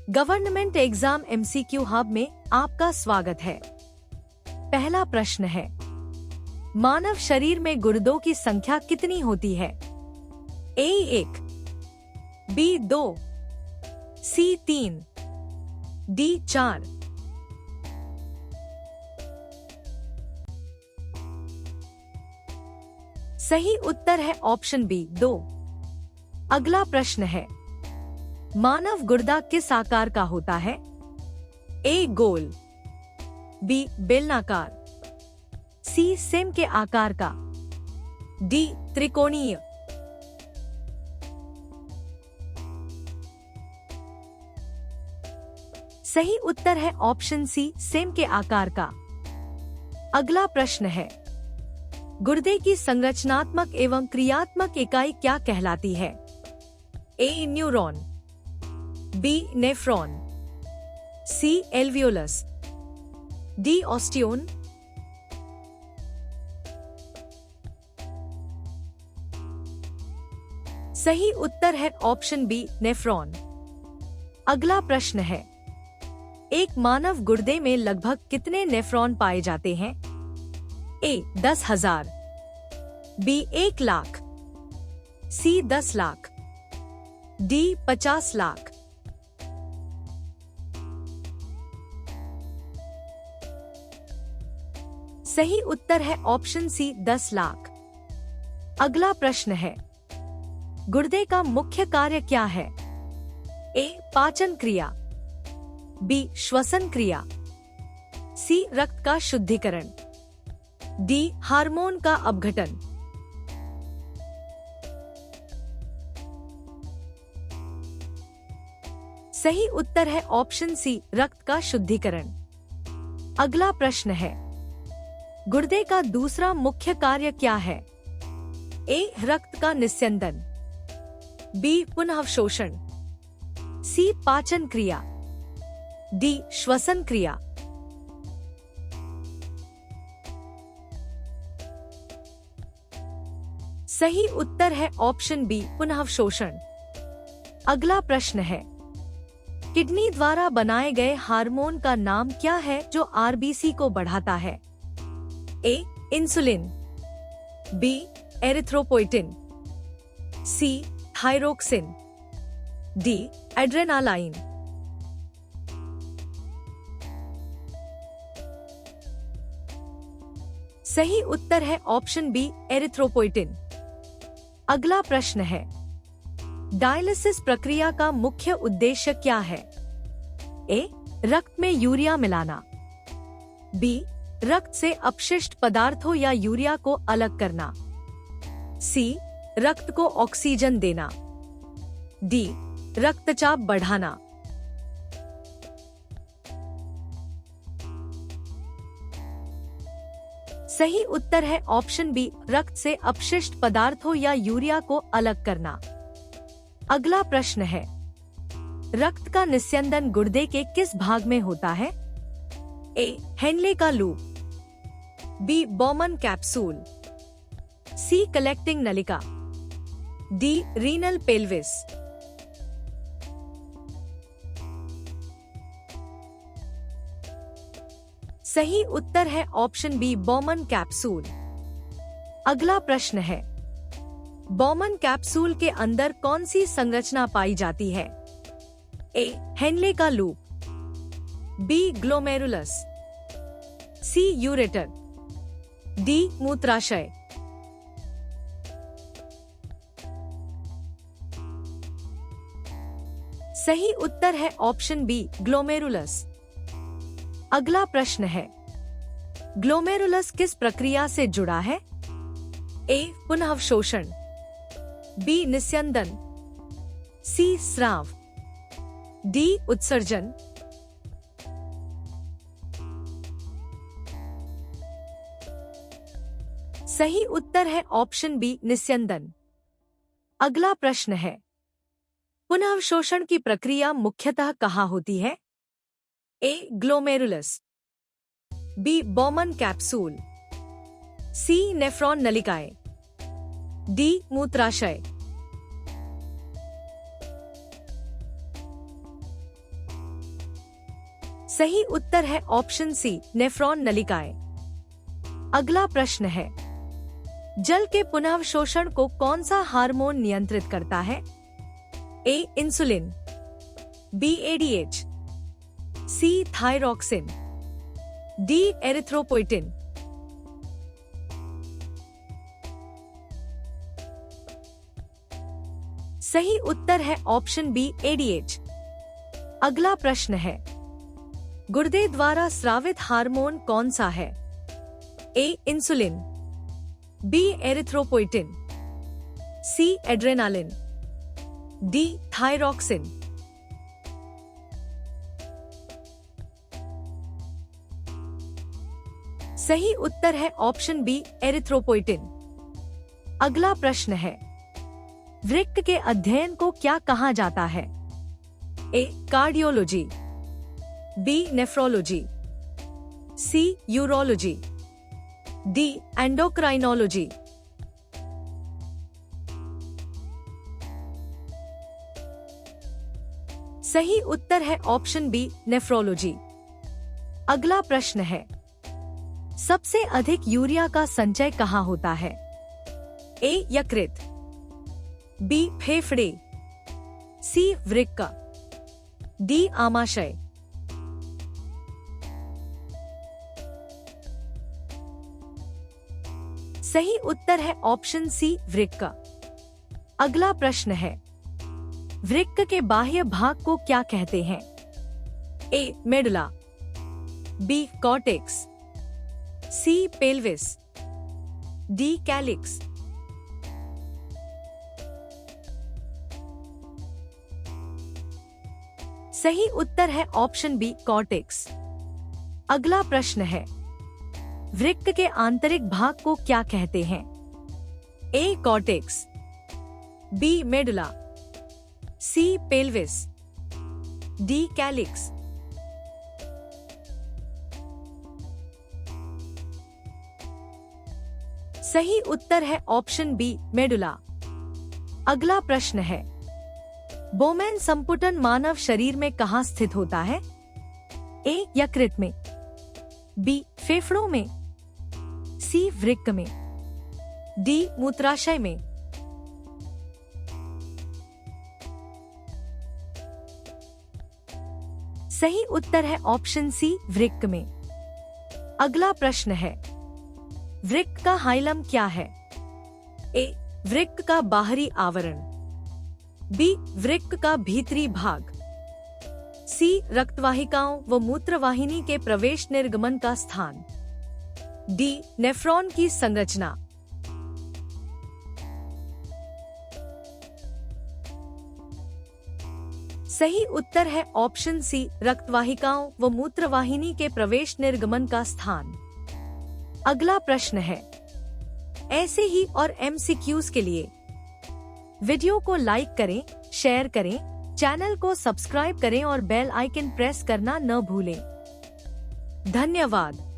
Government exam MCQ hub में आपका स्वागत है। पहला प्रश्न है, मानव शरीर में गुर्दों की संख्या कितनी होती है? ए 1, बी 2, सी 3, डी 4। सही उत्तर है ऑप्शन बी 2। अगला प्रश्न है, मानव गुर्दा किस आकार का होता है? ए गोल, बी बेलनाकार, सी सेम के आकार का, डी त्रिकोणीय। सही उत्तर है ऑप्शन सी सेम के आकार का। अगला प्रश्न है, गुर्दे की संरचनात्मक एवं क्रियात्मक इकाई क्या कहलाती है? ए न्यूरॉन, बी नेफ्रॉन, सी एल्वियोलस, डी ऑस्टियोन। सही उत्तर है ऑप्शन बी नेफ्रॉन। अगला प्रश्न है, एक मानव गुर्दे में लगभग कितने नेफ्रॉन पाए जाते हैं? ए 10,000, बी 1 लाख, सी 10 लाख, डी 50 लाख। सही उत्तर है ऑप्शन सी 10 लाख। अगला प्रश्न है, गुर्दे का मुख्य कार्य क्या है? ए पाचन क्रिया, बी श्वसन क्रिया, सी रक्त का शुद्धिकरण, डी हार्मोन का अपघटन। सही उत्तर है ऑप्शन सी रक्त का शुद्धिकरण। अगला प्रश्न है, गुर्दे का दूसरा मुख्य कार्य क्या है? ए रक्त का निस्यंदन, बी पुनःअवशोषण, सी पाचन क्रिया, डी श्वसन क्रिया। सही उत्तर है ऑप्शन बी पुनःअवशोषण। अगला प्रश्न है, किडनी द्वारा बनाए गए हार्मोन का नाम क्या है जो आरबीसी को बढ़ाता है? ए इंसुलिन, बी एरिथ्रोपोइटिन, सी थायरोक्सिन, डी एड्रेनालाइन। सही उत्तर है ऑप्शन बी एरिथ्रोपोइटिन। अगला प्रश्न है, डायलिसिस प्रक्रिया का मुख्य उद्देश्य क्या है? ए रक्त में यूरिया मिलाना, बी रक्त से अपशिष्ट पदार्थों या यूरिया को अलग करना, सी रक्त को ऑक्सीजन देना, डी रक्तचाप बढ़ाना। सही उत्तर है ऑप्शन बी रक्त से अपशिष्ट पदार्थों या यूरिया को अलग करना। अगला प्रश्न है, रक्त का निस्यंदन गुर्दे के किस भाग में होता है? ए हेनले का लूप, बी बॉमन कैप्सूल, सी कलेक्टिंग नलिका, डी रीनल पेल्विस। सही उत्तर है ऑप्शन बी बॉमन कैप्सूल। अगला प्रश्न है, बॉमन कैप्सूल के अंदर कौन सी संरचना पाई जाती है? ए हेनले का लूप, बी ग्लोमेरुलस, सी यूरेटर, डी मूत्राशय। सही उत्तर है ऑप्शन बी ग्लोमेरुलस। अगला प्रश्न है, ग्लोमेरुलस किस प्रक्रिया से जुड़ा है? ए पुनःअवशोषण, बी निस्यंदन, सी स्राव, डी उत्सर्जन। सही उत्तर है ऑप्शन बी निस्यंदन। अगला प्रश्न है, पुनःअवशोषण की प्रक्रिया मुख्यतः कहाँ होती है? ए ग्लोमेरुलस, बी बॉमन कैप्सूल, सी नेफ्रॉन नलिकाएं, डी मूत्राशय। सही उत्तर है ऑप्शन सी, नेफ्रॉन नलिकाएं। अगला प्रश्न है, जल के पुनर्शोषण को कौन सा हार्मोन नियंत्रित करता है? ए इंसुलिन, बी एडीएच, सी थायरॉक्सिन, डी एरिथ्रोपोइटिन। सही उत्तर है ऑप्शन बी, एडीएच। अगला प्रश्न है, गुर्दे द्वारा स्रावित हार्मोन कौन सा है? ए इंसुलिन, बी एरिथ्रोपोइटिन, सी एड्रेनालिन, डी थायरॉक्सिन। सही उत्तर है ऑप्शन बी, एरिथ्रोपोइटिन। अगला प्रश्न है, वृक्क के अध्ययन को क्या कहा जाता है? ए कार्डियोलॉजी, बी नेफ्रोलॉजी, सी यूरोलॉजी, डी एंडोक्राइनोलॉजी। सही उत्तर है ऑप्शन बी, नेफ्रोलॉजी। अगला प्रश्न है, सबसे अधिक यूरिया का संचय कहाँ होता है? ए यकृत, बी फेफड़े, सी वृक्क, डी आमाशय। सही उत्तर है ऑप्शन सी, वृक्क। अगला प्रश्न है, वृक्क के बाह्य भाग को क्या कहते हैं? ए मेडुला, बी कॉर्टेक्स, सी पेल्विस, डी कैलिक्स। सही उत्तर है ऑप्शन बी, कॉर्टेक्स। अगला प्रश्न है, वृक्क के आंतरिक भाग को क्या कहते हैं? ए कॉर्टेक्स, बी मेडुला, सी पेल्विस, डी कैलिक्स। सही उत्तर है ऑप्शन बी, मेडुला। अगला प्रश्न है, बोमेन संपुटन मानव शरीर में कहाँ स्थित होता है? ए यकृत में, बी फेफड़ों में, सी वृक्क में, डी मूत्राशय में। सही उत्तर है ऑप्शन सी, वृक्क में। अगला प्रश्न है, वृक्क का हाइलम क्या है? ए वृक्क का बाहरी आवरण, बी वृक्क का भीतरी भाग, सी रक्तवाहिकाओं व मूत्रवाहिनी के प्रवेश निर्गमन का स्थान, डी नेफ्रॉन की संरचना। सही उत्तर है ऑप्शन सी, रक्तवाहिकाओं व मूत्रवाहिनी के प्रवेश निर्गमन का स्थान। अगला प्रश्न है, ऐसे ही और MCQs के लिए वीडियो को लाइक करें, शेयर करें, चैनल को सब्सक्राइब करें और बेल आइकन प्रेस करना न भूलें। धन्यवाद।